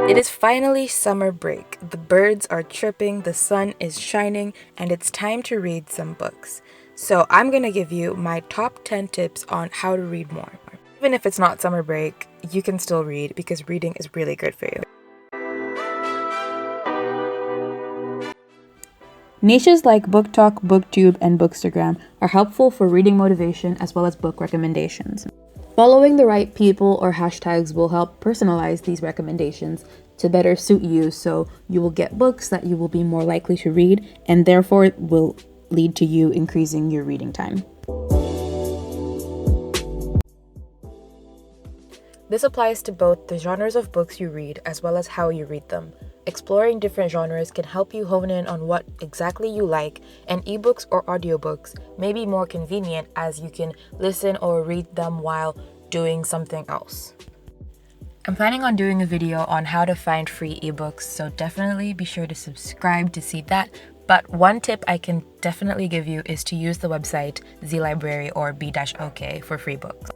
It is finally summer break. The birds are chirping, the sun is shining, and it's time to read some books. So I'm going to give you my top 10 tips on how to read more. Even if it's not summer break, you can still read because reading is really good for you. Niches like BookTok, BookTube, and Bookstagram are helpful for reading motivation as well as book recommendations. Following the right people or hashtags will help personalize these recommendations to better suit you, so you will get books that you will be more likely to read, and therefore it will lead to you increasing your reading time. This applies to both the genres of books you read as well as how you read them. Exploring different genres can help you hone in on what exactly you like, and ebooks or audiobooks may be more convenient as you can listen or read them while doing something else. I'm planning on doing a video on how to find free ebooks, so definitely be sure to subscribe to see that. But one tip I can definitely give you is to use the website ZLibrary or B-OK for free books.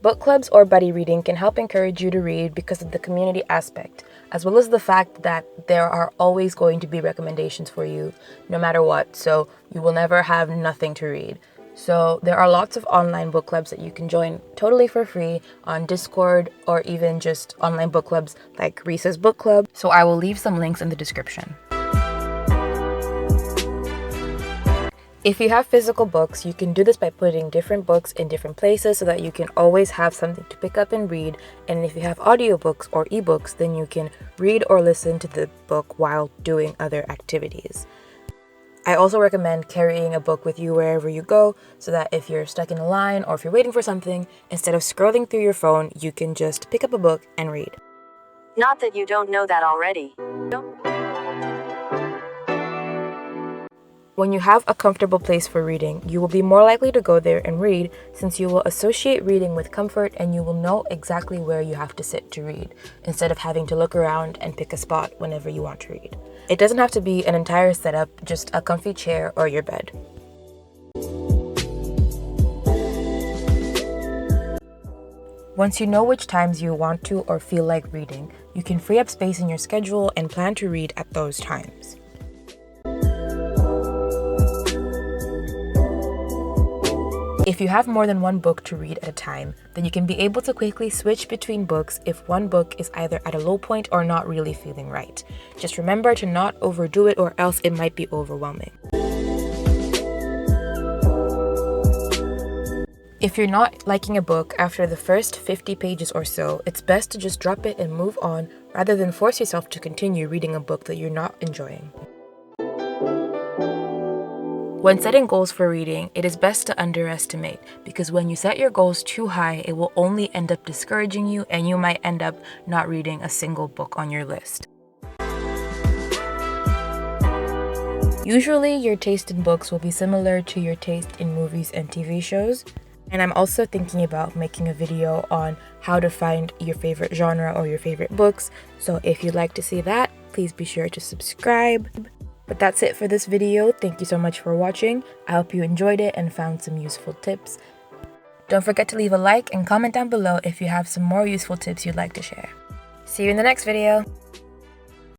Book clubs or buddy reading can help encourage you to read because of the community aspect, as well as the fact that there are always going to be recommendations for you, no matter what, so you will never have nothing to read. So there are lots of online book clubs that you can join totally for free on Discord, or even just online book clubs like Reese's Book Club, so I will leave some links in the description. If you have physical books, you can do this by putting different books in different places so that you can always have something to pick up and read. And if you have audiobooks or ebooks, then you can read or listen to the book while doing other activities. I also recommend carrying a book with you wherever you go, so that if you're stuck in a line or if you're waiting for something, instead of scrolling through your phone, you can just pick up a book and read. Not that you don't know that already. When you have a comfortable place for reading, you will be more likely to go there and read, since you will associate reading with comfort and you will know exactly where you have to sit to read, instead of having to look around and pick a spot whenever you want to read. It doesn't have to be an entire setup, just a comfy chair or your bed. Once you know which times you want to or feel like reading, you can free up space in your schedule and plan to read at those times. If you have more than one book to read at a time, then you can be able to quickly switch between books if one book is either at a low point or not really feeling right. Just remember to not overdo it, or else it might be overwhelming. If you're not liking a book after the first 50 pages or so, it's best to just drop it and move on, rather than force yourself to continue reading a book that you're not enjoying. When setting goals for reading, it is best to underestimate, because when you set your goals too high, it will only end up discouraging you, and you might end up not reading a single book on your list. Usually, your taste in books will be similar to your taste in movies and TV shows, and I'm also thinking about making a video on how to find your favorite genre or your favorite books, so if you'd like to see that, please be sure to subscribe. But that's it for this video. Thank you so much for watching. I hope you enjoyed it and found some useful tips. Don't forget to leave a like and comment down below if you have some more useful tips you'd like to share. See you in the next video.